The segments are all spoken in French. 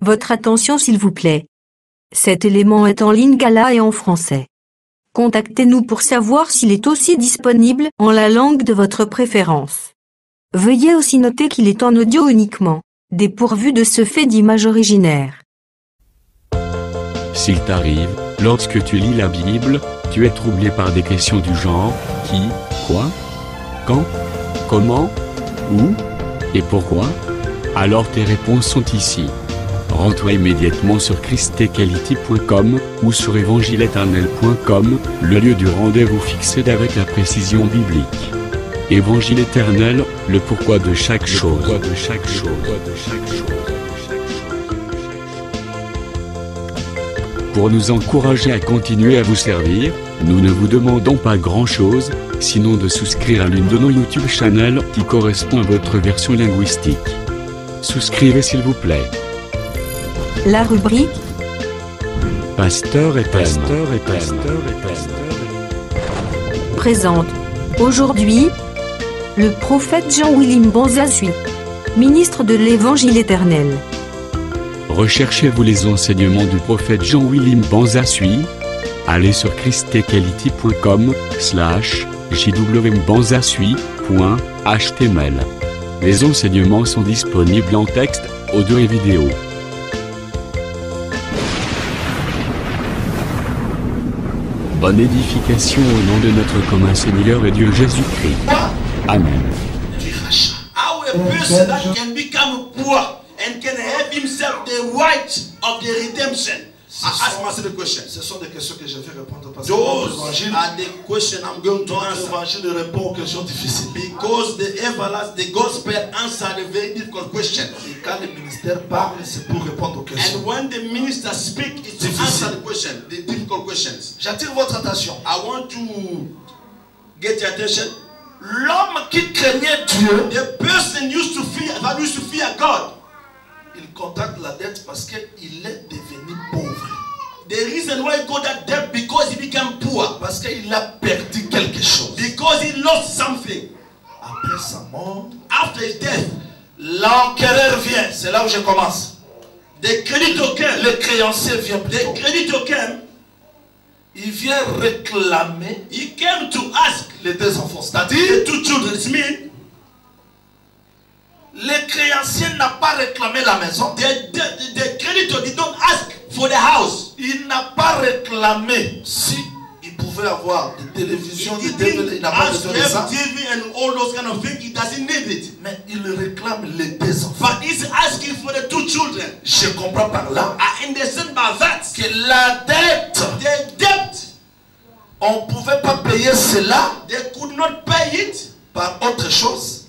Votre attention s'il vous plaît. Cet élément est en lingala et en français. Contactez-nous pour savoir s'il est aussi disponible en la langue de votre préférence. Veuillez aussi noter qu'il est en audio uniquement, dépourvu de ce fait d'image originaire. S'il t'arrive, lorsque tu lis la Bible, tu es troublé par des questions du genre « qui, quoi, quand, comment, où et pourquoi ?» Alors tes réponses sont ici. Rends-toi immédiatement sur christequality.com ou sur évangile-éternel.com, le lieu du rendez-vous fixé avec la précision biblique. Évangile éternel, le pourquoi de chaque chose. Pour nous encourager à continuer à vous servir, nous ne vous demandons pas grand-chose, sinon de souscrire à l'une de nos YouTube channels qui correspond à votre version linguistique. Souscrivez s'il vous plaît. La rubrique Pasteur et présente aujourd'hui le prophète Jean-Willim Bonzasui, ministre de l'Évangile éternel. Recherchez-vous les enseignements du prophète Jean-Willim Bonzasui? Allez sur christequality.com/jwbanzasui.html. Les enseignements sont disponibles en texte, audio et vidéo. Bonne édification au nom de notre commun Seigneur et Dieu Jésus-Christ. Amen. How a person that can become poor and can have himself the right of the redemption. Ask me the question. Ce sont des questions que je vais répondre parce que Those l'évangile, are the question I'm going to answer. l'évangile répond aux questions difficiles. Because the gospel answer the very difficult question. Et quand le ministère parle, c'est pour répondre aux questions. And when the minister speaks, it's to answer the question, the difficult questions. J'attire votre attention. I want to get your attention. L'homme qui craignait Dieu, The person used to fear God. il contracte la dette parce qu'il est devenu pauvre. The reason why he got that debt because he became poor. Parce qu'il a perdu quelque chose. Because he lost something. Après sa mort, After his death, l'enquéreur vient. C'est là où je commence. the creditor came. Le créancier vient The plutôt. creditor came. Il vient réclamer He came to ask les deux enfants. the C'est-à-dire, two children. It means le créancier n'a pas réclamé la maison. the creditor did not ask for the house. Il n'a pas réclamé si il pouvait avoir des télévisions, He des DVD. didn't Il n'a pas ask besoin to de ça. have TV and all those kind of things. He doesn't need it. Mais il réclame les deux enfants. But he's asking for the two children. Je comprends par là I understand by that que la dette, the debt, on ne pouvait pas payer cela they could not pay it par autre chose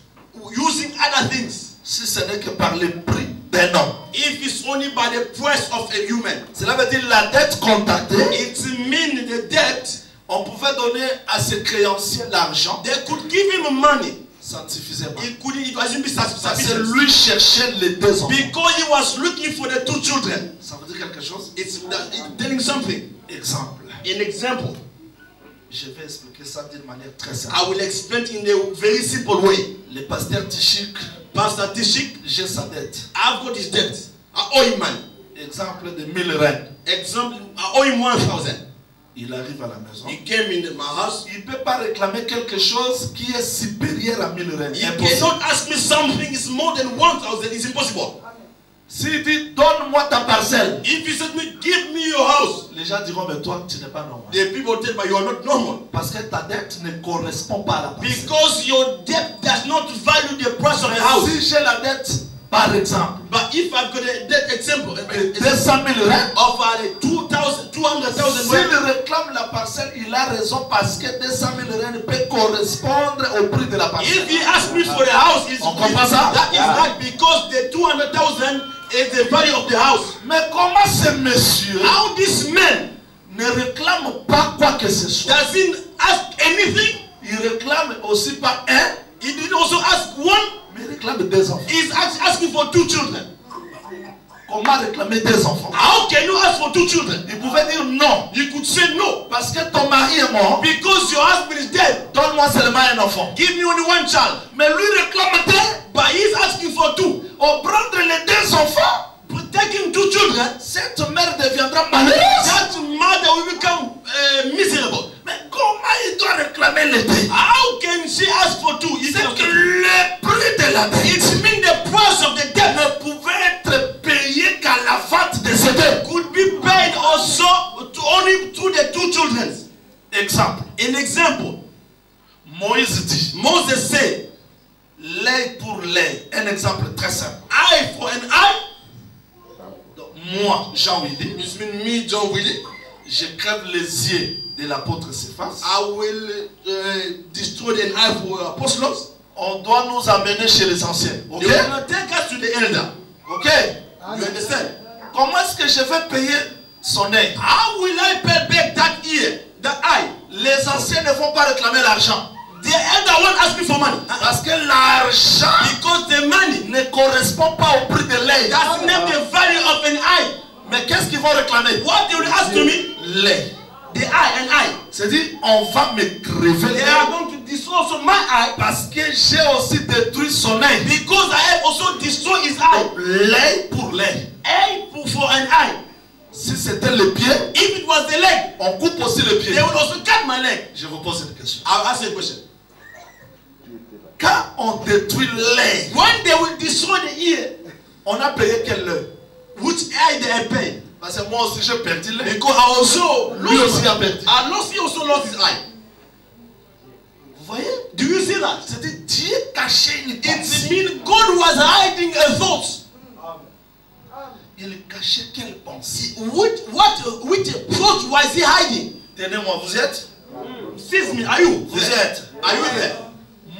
using other things. si ce n'est que par le prix d'un homme. If it's only by the price of a human. Cela veut dire la dette contractée, It means the debt, on pouvait donner à ce créancier l'argent, they could give him money. ça ne suffisait pas. It wasn't be Parce que sufficient. lui cherchait les deux enfants. Because he was looking for the two children. Ça veut dire quelque chose. It's telling something. Exemple. An example. Je vais expliquer ça d'une manière très simple. I will explain in a very simple way. Le pasteur Tichik, Pastor Tishik, j'ai sa dette. I've got his debt. I owe him money. Exemple de 1000 reines. Example, I owe him 1,000. Il arrive à la maison. He came in my house. Il ne peut pas réclamer quelque chose qui est supérieur à 1000 reines. He Impossible. cannot ask me something is more than 1,000. It's impossible. S'il dit donne-moi ta parcelle, If you said to me, give me your house, les gens diront mais toi tu n'es pas normal. the people tell me you are not normal. Parce que ta dette ne correspond pas à la parcelle. Because your debt does not value the price of a house. Si j'ai la dette, par exemple, But if I've got a debt example de 200 000 reines, of 200,000 s'il réclame la parcelle, il a raison parce que 200 000 reines peut correspondre au prix de la parcelle. if he asks me for the house, On comprend ça? that is right because the 200,000 is the value of the house. Mais comment ce monsieur How this man ne réclame pas quoi que ce soit? doesn't ask anything, Il réclame aussi pas un, he did also ask one, mais il réclame deux enfants. he's asking for two children. Comment réclamer deux enfants? How can you ask for two children? Il pouvait dire non. You could say no Parce que ton mari est mort. because your husband is dead. Donne-moi seulement un enfant. Give me only one child. Mais lui réclame deux. But he's asking for two. On prendre les deux enfants. Taking two children, cette mère deviendra malheureuse. that mother will become miserable. Mais comment il doit réclamer les deux? How can she ask for two? C'est que le prix de la dette It means the price of the debt ne pouvait être payé qu'à la vente de ces deux. could be paid also only to the two children. Exemple. An example, Moïse dit, Moses said, l'œil pour l'œil. Un exemple très simple. eye for an eye. Donc, moi, Jean Willy, It means me, John Willie, je crève les yeux de l'apôtre Céphas. I will destroy an eye for apostles. On doit nous amener chez les anciens. Ok? They will not take us to the elder. Ok? You understand? Comment est-ce que je vais payer son œil? How will I pay back that ear, that eye? Les anciens ne vont pas réclamer l'argent. The elder won't ask me for money. Parce que l'argent Because the money ne correspond pas au prix de l'œil. does not have the value of an eye. Mais qu'est-ce qu'ils vont réclamer? What they will ask to me? L'œil. The eye, an eye. C'est-à-dire, on va me crever They are l'œil. going to destroy also my eye Parce que j'ai aussi détruit son œil. because I have also destroyed his eye. L'œil pour l'œil. Eye for an eye. Si c'était le pied, If it was the leg, on coupe aussi le pied. they will also cut my leg. Je vous pose une question. I'll ask you a question. Quand on détruit l'œil, When they will destroy the ear, on a payé quel œil? which eye they have paid? Parce que moi aussi j'ai perdu l'œil. Because I also Lui aussi a perdu. I lost, he also lost his eye. Vous voyez? Do you see that? C'était Dieu cachait une It pensée. means God was hiding a thought. Il cachait quelle pensée? Which thought was he hiding? Tenez-moi, vous êtes? Excuse me, are you? Vous êtes? Are you there?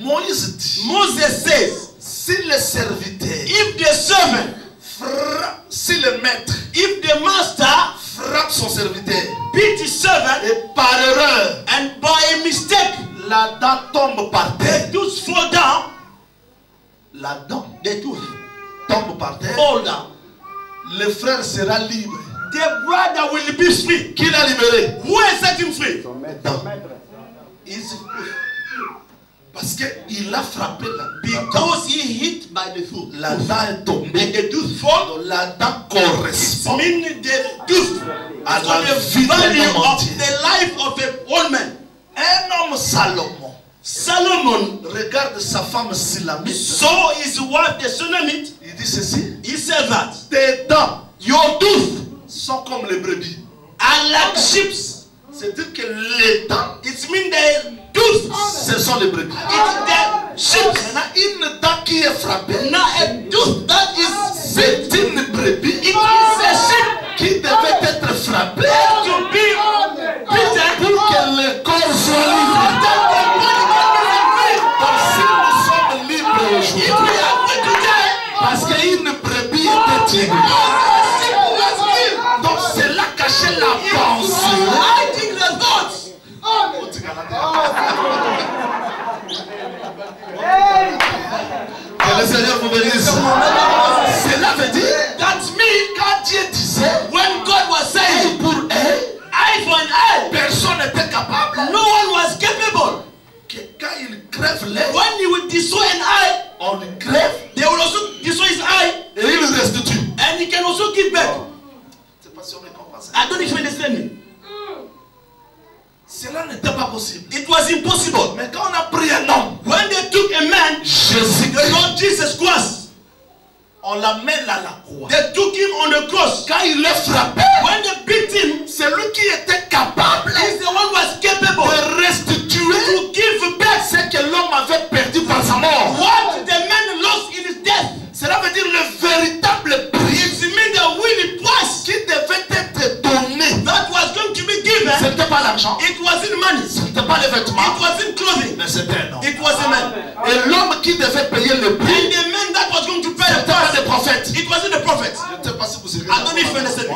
Moïse dit, Moses says, si le serviteur if the servant, frappe, si le maître if the master frappe son serviteur beat his servant et par erreur and by a mistake la dent tombe par terre, the tooth fall down, la dent the tooth tombe par terre, fall down, le frère sera libre. the brother will be free. Qui l'a libéré? Who has set him free? Is- Parce qu'il a frappé la dent. Because he hit by the foot. La dent est tombée. And the tooth fall. Donc la dent correspond Meaning the tooth à to la the vie d'un value homme of entier. the life of a old man. Un homme Salomon Solomon regarde sa femme Silamite. saw his wife the Shunammite. Il dit ceci: He said that tes dents your tooth sont comme les brebis. are like sheep. C'est-à-dire que les dents, It means the tooth ce sont les brebis. is the sheep. Maintenant, une dent qui est frappée, Now a tooth that is c'est une brebis it is a sheep qui devait être frappée to be beaten pour que le corps soit libre. that the body can be Donc si nous sommes libres free. If we aujourd'hui, are free today, parce qu'une brebis était tuée, the sheep was killed. donc cela cachait la It was pensée. hiding the thoughts. Que le Seigneur vous bénisse. Cela veut dire, That's me. quand Dieu disait When God was saying, pour elle, eye for an eye, personne n'était capable. no one was capable. Que quand il crève l'œil, When he would destroy an eye, on le crève they will also destroy his eye, et il le restitue. and he can also give back. Je ne sais pas si on me comprend ça. I don't know if you understand me. Cela n'était pas possible. It was impossible. Mais quand on a pris un homme, When they took a man, Jésus, the Lord Jesus Christ, on l'amène à la croix. they took him on the cross. Quand il est frappé, When they beat him, c'est lui qui était capable he's the one who was capable de restituer to give back ce que l'homme avait perdu par sa mort. what the man lost in his death. Cela veut dire le véritable prix It means the willing price qui devait être donné. that was going to be given. Ce n'était pas l'argent, It wasn't money. ce n'était pas les vêtements, It wasn't clothing. mais c'était un homme. It was a man. Et l'homme qui devait payer le And prix, the man that was going to pay ce the n'était pas price, des prophètes. it wasn't the prophet. Je ne sais pas si vous I don't know if you understand me.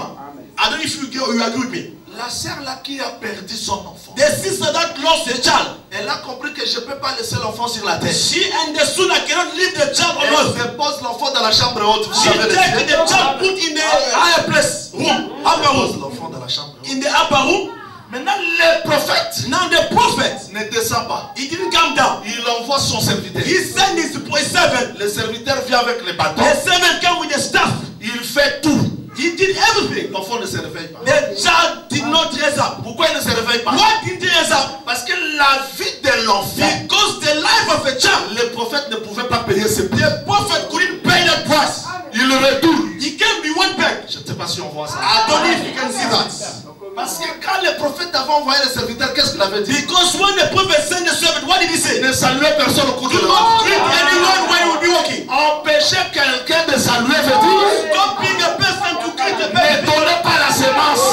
I don't know if you agree with me. La sœur là qui a perdu son enfant, The sister that lost a child, elle a compris que je ne peux pas laisser l'enfant sur la terre. she understood I cannot leave the child on earth. Elle dépose l'enfant dans la chambre haute. Vous She savez take the child, put in the higher place, room, upper dépose room, l'enfant dans la chambre haute. in the upper room. Maintenant, le prophète Now the prophet, ne descend pas. he didn't come down. Il envoie son serviteur. He sent his servant. Le serviteur vient avec les bâtons. The servant came with the staff. Il fait tout. He did everything. L'enfant ne se réveille pas. The child did not raise up. Pourquoi il ne se réveille pas? Why didn't he raise up? Parce que la vie de l'enfant, Because the life of a child, le prophète ne pouvait pas payer ses prix. the prophet couldn't pay that price. Il retourne. He can't be one back. Je ne sais pas si on voit ça. I don't know if you can see that. Parce que quand le prophète avait envoyé les serviteurs, qu'est-ce qu'il avait dit? Because when the prophet sent the servant, what did he say? Ne saluez personne au cours de Do la not route. greet anyone when you will be walking. Empêcher quelqu'un de saluer veut dire Don't be the person to greet the ne person. donnez pas la sémence.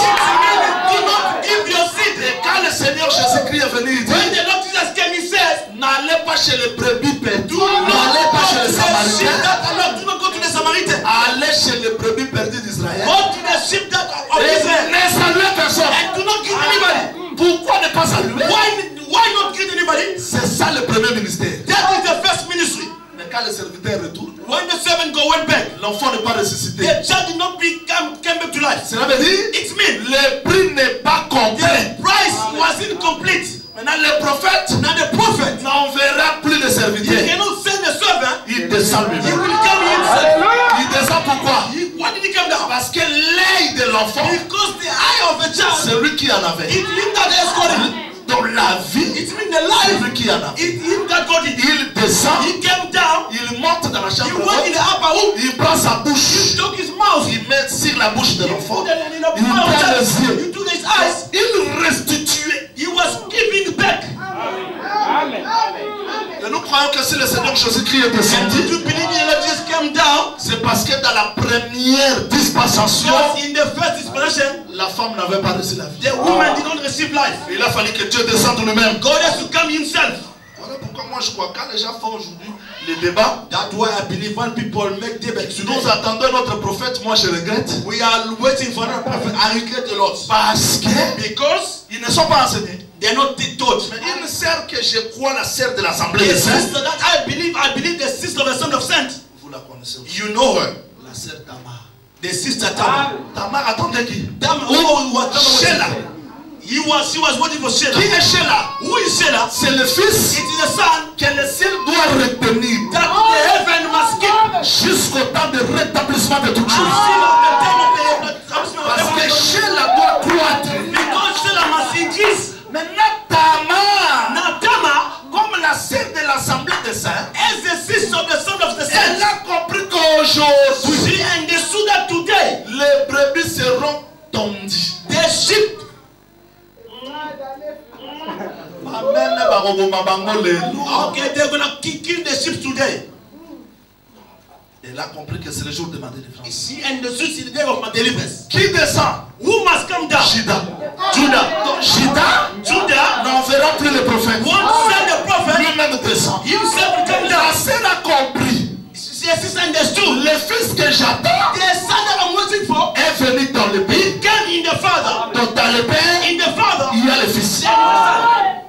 Do not give your seed. Et quand le Seigneur Jésus-Christ est venu, il When dit the Lord Jesus came, he says, n'allez pas chez les brebis perdues, do not n'allez pas chez go les to the sheep Samaritains, that are not. Do not go to the Samaritan. allez chez les brebis perdues d'Israël. Go to the sheep that are of Et Israel. ne saluez personne. And do not greet anybody. Pourquoi ne pas saluer? Why not greet anybody? C'est ça le premier ministère. That is the first ministry. Mais quand le serviteur retourne, When the servant went back, l'enfant n'est pas ressuscité. the child did not came back to life. Cela veut dire It means le prix n'est pas complet. the price was incomplete. Maintenant, le prophète Now the prophet, n'enverra plus de he serviteurs. cannot send the servant. Il descend He lui-même. will come himself. Il descend pourquoi? Why did he come down? Parce que l'œil de l'enfant, Because the eye of a child, c'est lui qui en avait. it him that has got it. Dans la vie, It means the c'est life, lui qui en avait. it him that got it. Il descend, He came down. il monte dans la He chambre went in the haute, upper room. il prend sa He bouche, took his mouth. il met sur la bouche de He l'enfant, put it in the il mouth of prend the les child. yeux, He took his eyes. il restitue. He was giving back. Et nous croyons que si le Seigneur Jésus-Christ est And did descendu, you believe the Lord Jesus came down? c'est parce que dans la première dispensation, Because in the first dispensation, la femme n'avait pas reçu la vie. the woman did not receive life. Il a fallu que Dieu descende lui-même. God has to come himself. Voilà pourquoi moi je crois quand les gens font aujourd'hui les débats, That's why I believe when people make debates today, nous attendons notre prophète, moi je regrette. we are waiting for another prophet. I regret a lot. Parce que Because ils ne sont pas enseignés. they're not taught. Mais une sœur que je crois, la sœur de l'Assemblée The des Saints, sister that I believe the sister of the Son of Saint. vous la connaissez aussi. You know her. La sœur Tamar. The sister Tamar. Tamar attendait qui? Tamar, who was Tamar? Sheila. She was waiting for Sheila. Qui est Sheila? Who is Sheila? C'est le fils It is the son que le ciel doit retenir that the heaven must keep. jusqu'au temps de rétablissement de toutes choses. Until the time of the establishment of Parce que heaven. Sheila doit croître. Because Sheila must increase. Maintenant, Tamar, Now Tamar, comme la sœur de l'Assemblée des Saints, as the sister of the Son of the elle Saint, a compris qu'aujourd'hui, she understood that today les brebis seront tondues. the sheep, okay, they're gonna kill the sheep today. Elle a compris que c'est le jour de ma délivrance. She understood it's the day of my deliverance. Qui descend? Who must come down? Judas. Judah. Donc Judas Judah n'enverra plus le prophète. won't send the prophet. Lui-même descend. Himself will come La down. sœur a compris. She has understood. Le fils que j'attends The son that I'm waiting for, est venu dans le pays. he came in the Father. Donc dans le père, In the Father, il y a le fils. there is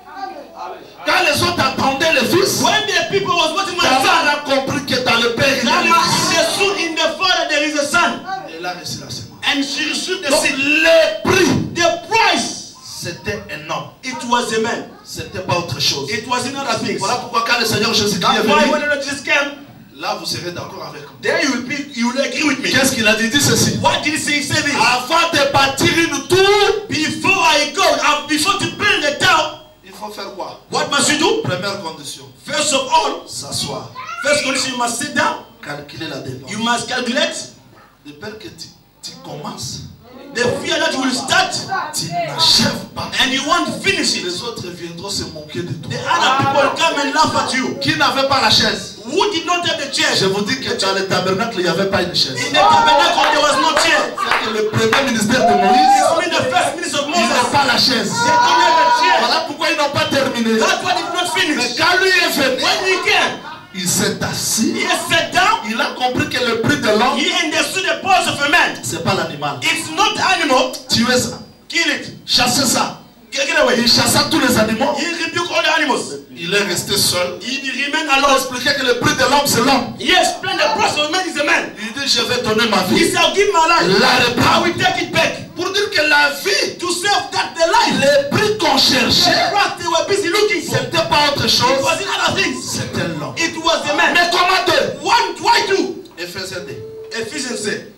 Quand les autres attendaient le fils, the son. When the people was waiting for the Tamar son, a compris que dans le père, il y a le fils. in the Father there is a son. Elle a reçu la sémence. And she received the Donc seed. le prix, The price, c'était un homme. it was a man. C'était pas autre chose. It was another thing. Voilà pourquoi quand le Seigneur Jésus-Christ est That's why venu, when the Lord Jesus came, là vous serez d'accord avec moi. there you will agree with me. Qu'est-ce qu'il a dit? Dit ceci. What did he say? He said this. Avant de bâtir une tour, Before I go, before to build the town, il faut faire quoi? what must you do? Première condition, First of all, s'asseoir, first condition, you must sit down. calculer la dépense. You must calculate De peur que tu commences, the fear that you will start tu n'achèves pas. and you won't finish it. Les autres viendront se moquer de toi. The other people come and laugh at you. Qui n'avait pas la chaise? Who did not have the chair? Je vous dis que dans le tabernacle, il n'y avait pas une chaise. In the tabernacle there was no chair. C'est que le premier ministère de It's Moïse, only the first minister of ils n'ont Moses. pas la chaise. They don't have a chair. Voilà pourquoi ils n'ont pas terminé. That's why it's not Mais finished. quand lui est venu, When he came, il s'est assis. he sat down. Il a compris que le prix de l'homme, He understood the pulse of a man. c'est pas l'animal. It's not animal. Tuez ça, Kill it. chassez ça. Get away. Il chassa tous les animaux. He rebuked all the animals. Il est resté seul. He remained Il a alone. expliqué que le prix de l'homme, c'est l'homme. He explained the price of a man is a man. Il dit, je vais donner ma He vie. said, I'll give my life. La I reprendre. will take it back. Pour dire que la vie, To save that the life. les prix qu'on The cherchait, price they were busy looking for. c'était pas autre It chose. wasn't other things. C'était l'homme. It was the man. Mais comment deux? Why two? Éphésiens 2. Ephesians said.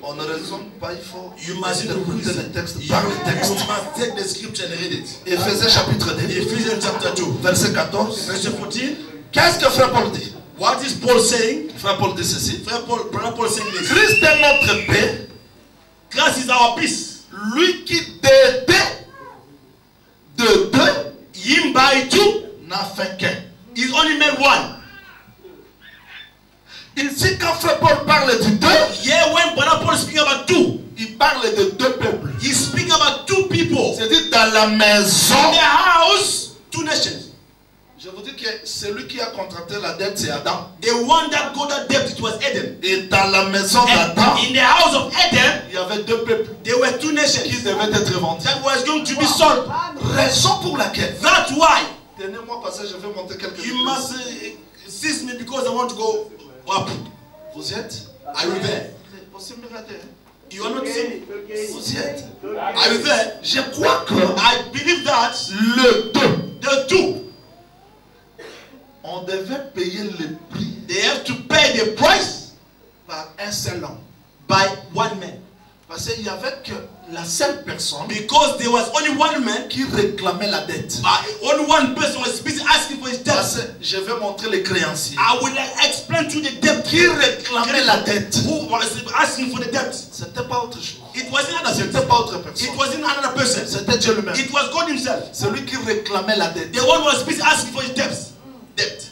On ne raisonne pas, il faut You must écouter read le texte You par le must texte. take the scripture and read it. Éphésiens chapitre 2, Ephesians chapter 2, verset 14. verse 14. Qu'est-ce que frère Paul dit? What is Paul saying? Frère Paul dit ceci. Brother Paul saying this. Christ est notre paix, Christ is our peace. lui qui de deux Him by two n'a fait qu'un. is only made one. Ici, quand frère Paul parle du deux, Yeah, when Brother Paul is speaking about two, il parle de deux peuples. he's speaking about two people. C'est-à-dire dans la maison. In the house, two nations. Je vous dis que celui qui a contracté la dette, c'est Adam. The one that got that debt, it was Eden. Et dans la maison And d'Adam, in the house of Eden, il y avait deux peuples there were two qui nations devaient être vendus. that was going to be sold. Raison pour laquelle. That's why Tenez-moi parce que je vais monter quelques you minutes. must cease me because I want to go up. Vous y êtes? Are you there? Vous me regardez, hein? You are not seeing? Vous y êtes? Are you there? Je crois que I believe that le deux, the two, on devait payer le prix they have to pay the price par un seul homme. by one man. Parce qu'il n'y avait que la seule personne Because there was only one man, qui réclamait la dette. only one person was busy asking for his Parce debt. que je vais montrer les créanciers. I will explain to the debt Qui réclamait la dette? who was asking for the debt. C'était pas autre chose. It wasn't another C'était person. pas autre personne. It wasn't another person. C'était Dieu lui-même. It was God himself. Celui qui réclamait la dette. The one who was busy asking for his debts. Debt.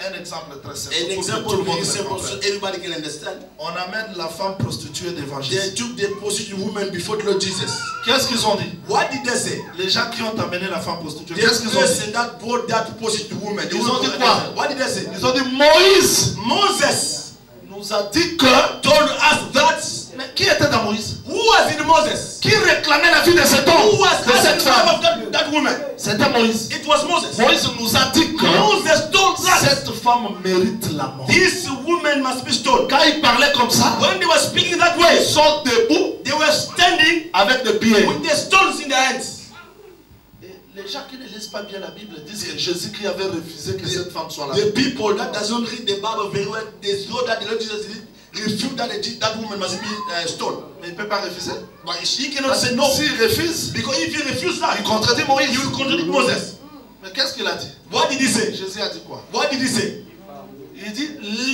Un exemple très simple. An pour que example tout le monde very le simple so comprenne. everybody can understand. On amène la femme prostituée devant They Jésus. took the prostitute woman before the Lord Jesus. Qu'est-ce qu'ils ont dit? What did they say? Les gens qui ont amené la femme prostituée, The qu'est-ce qu'ils ont dit? person that brought that prostitute woman. Ils ont dit quoi? What did they say? Ils ont dit Moïse Moses nous a dit que. told us that. Mais qui était dans Moïse? Who was in Moses? Qui réclamait la vie de cet Who homme? was De cette asking the life femme? of that woman? C'était Moïse. It was Moses. Moïse nous a dit que Moses told us cette femme mérite la mort. this woman must be stoned. Quand il parlait comme ça, When they were speaking that way, ils sont debout they were standing avec des pieds. with their stones in their hands. Et les gens qui ne lisent pas bien la Bible disent que Jésus-Christ avait refusé que cette femme soit là. The people that doesn't read the Bible very well, they know that the Lord Jesus refused that woman must be stoned. Mais il ne peut pas refuser. But she cannot Parce say que no. s'il refuse, Because if he refuses that, il contredit Moïse. he will contradict Moses. Mais qu'est-ce qu'il a dit? What did he say? Jésus a dit quoi? What did he say? Il dit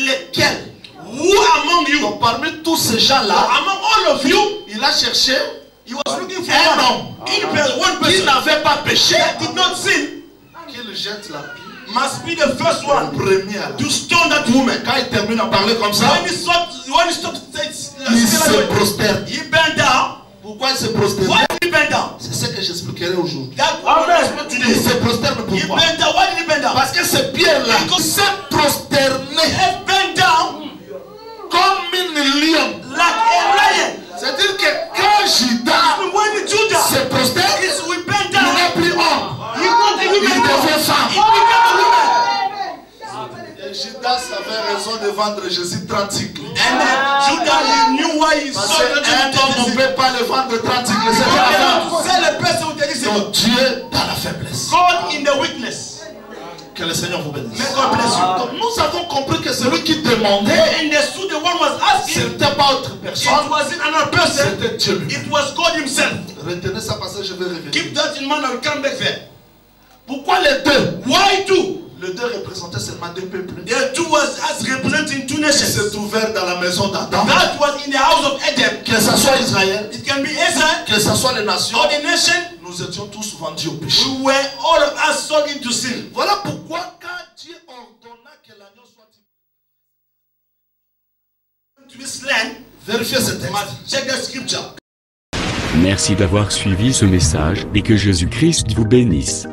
lesquels? Who among you, Donc parmi tous ces gens-là, among all of you, il a cherché he was looking for un one, homme one qui person n'avait pas péché, that did not sin, qu'il jette la pierre. must be the first Le one premier. là. to stone that woman. Quand il termine à parler comme ça, When he stopped il se prosterne. he bent down. Pourquoi il se prosterne? Why did he bend down? C'est ce que j'expliquerai aujourd'hui. That woman was Il today. se prosterne He pourquoi? bent down. Why did he bend down? Parce que ce pierre-là, il s'est prosterné He bent down comme une lion. like a lion. C'est-à-dire que quand Judas When Judah se prosterne, is we bent il down, n'est plus homme. he's not a Il human being. devient femme. He became a woman. Et Judas avait raison de vendre Jésus 30 cycles. And Judah, he knew why he Parce sold the qu'un homme, on ne peut pas le vendre 30 cycles. C'est pas la femme. Sell a person with the Donc Dieu dans la faiblesse. God in the weakness. Que le Seigneur vous bénisse. May God bless you. Donc nous avons compris que celui qui demandait, And the suit the one was ce asking, n'était pas autre it personne, wasn't another person, c'était Dieu lui. it was God himself. Retenez ça parce que je vais revenir. Keep that in mind and come back there. Pourquoi les deux? Why two? Les deux représentaient seulement deux peuples. The two was as representing two Qui nations. s'est ouvert dans la maison d'Adam. That was in the house of Adam. Que ce soit Israël, It can be Israel que ce soit les nations, or the nation. nous étions tous vendus au péché. We were all of us sold into sin. Voilà pourquoi quand Dieu ordonna que l'agneau soit To be slain, vérifiez ce you texte. must check the scripture. Merci d'avoir suivi ce message et que Jésus-Christ vous bénisse.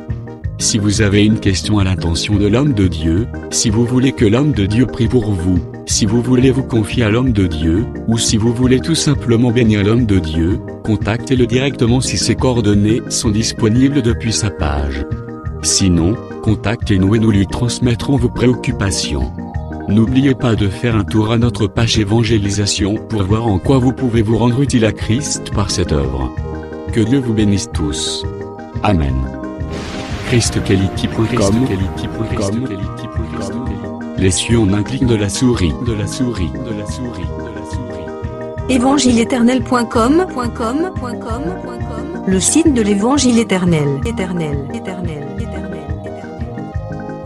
Si vous avez une question à l'intention de l'homme de Dieu, si vous voulez que l'homme de Dieu prie pour vous, si vous voulez vous confier à l'homme de Dieu, ou si vous voulez tout simplement bénir l'homme de Dieu, contactez-le directement si ses coordonnées sont disponibles depuis sa page. Sinon, contactez-nous et nous lui transmettrons vos préoccupations. N'oubliez pas de faire un tour à notre page évangélisation pour voir en quoi vous pouvez vous rendre utile à Christ par cette œuvre. Que Dieu vous bénisse tous. Amen. ChristKelity.com, les cieux en un clic de la souris. Évangile-éternel.com, le site de l'Évangile éternel.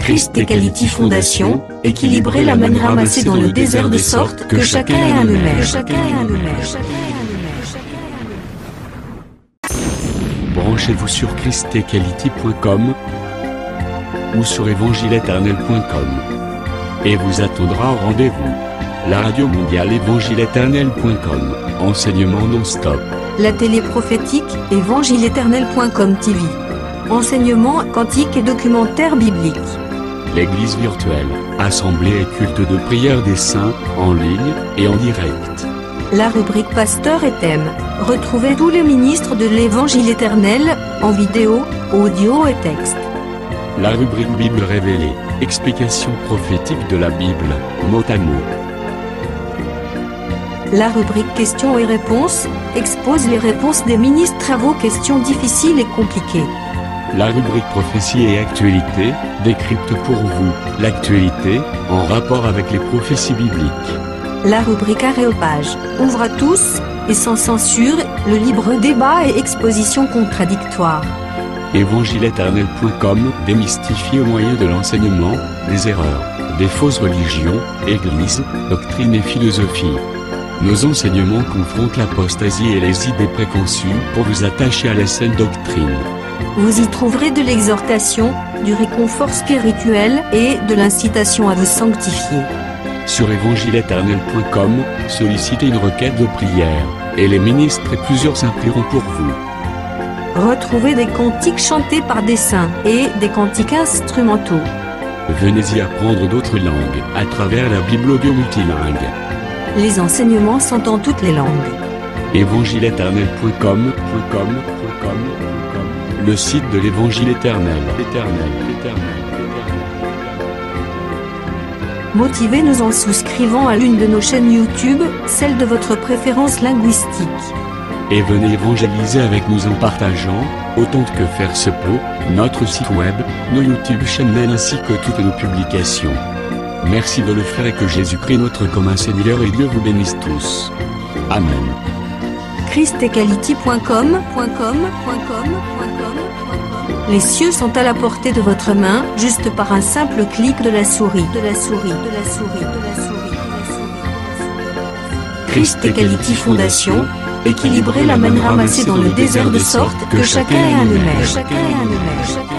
Christ Equality Foundation, équilibrer la manne ramassée dans le désert de sorte que chacun ait un maire. Branchez-vous sur christequality.com ou sur évangile-éternel.com et vous attendra au rendez-vous. La radio mondiale évangile-éternel.com, enseignement non-stop. La télé prophétique, évangile-éternel.com TV. Enseignement quantique et documentaire biblique. L'église virtuelle, assemblée et culte de prière des saints, en ligne et en direct. La rubrique Pasteur et thème. Retrouvez tous les ministres de l'Évangile éternel, en vidéo, audio et texte. La rubrique Bible révélée, explication prophétique de la Bible, mot à mot. La rubrique questions et réponses, expose les réponses des ministres à vos questions difficiles et compliquées. La rubrique prophétie et actualité, décrypte pour vous l'actualité, en rapport avec les prophéties bibliques. La rubrique Aréopage, ouvre à tous, et sans censure, le libre débat et exposition contradictoire. Évangile-éternel.com, démystifie au moyen de l'enseignement, des erreurs, des fausses religions, églises, doctrines et philosophies. Nos enseignements confrontent l'apostasie et les idées préconçues pour vous attacher à la saine doctrine. Vous y trouverez de l'exhortation, du réconfort spirituel et de l'incitation à vous sanctifier. Sur évangile-éternel.com, sollicitez une requête de prière, et les ministres et plusieurs implieront pour vous. Retrouvez des cantiques chantés par des saints et des cantiques instrumentaux. Venez y apprendre d'autres langues à travers la Bible audio multilingue. Les enseignements sont en toutes les langues. évangile-éternel.com, le site de l'Évangile éternel. Motivez-nous en souscrivant à l'une de nos chaînes YouTube, celle de votre préférence linguistique. Et venez évangéliser avec nous en partageant, autant que faire se peut, notre site web, nos YouTube channels ainsi que toutes nos publications. Merci de le faire et que Jésus-Christ notre commun Seigneur et Dieu vous bénisse tous. Amen. christequality.com. Les cieux sont à la portée de votre main, juste par un simple clic de la souris. Christ Equality Foundation, équilibrer la manne ramassée dans le désert de sorte que chacun ait un maire.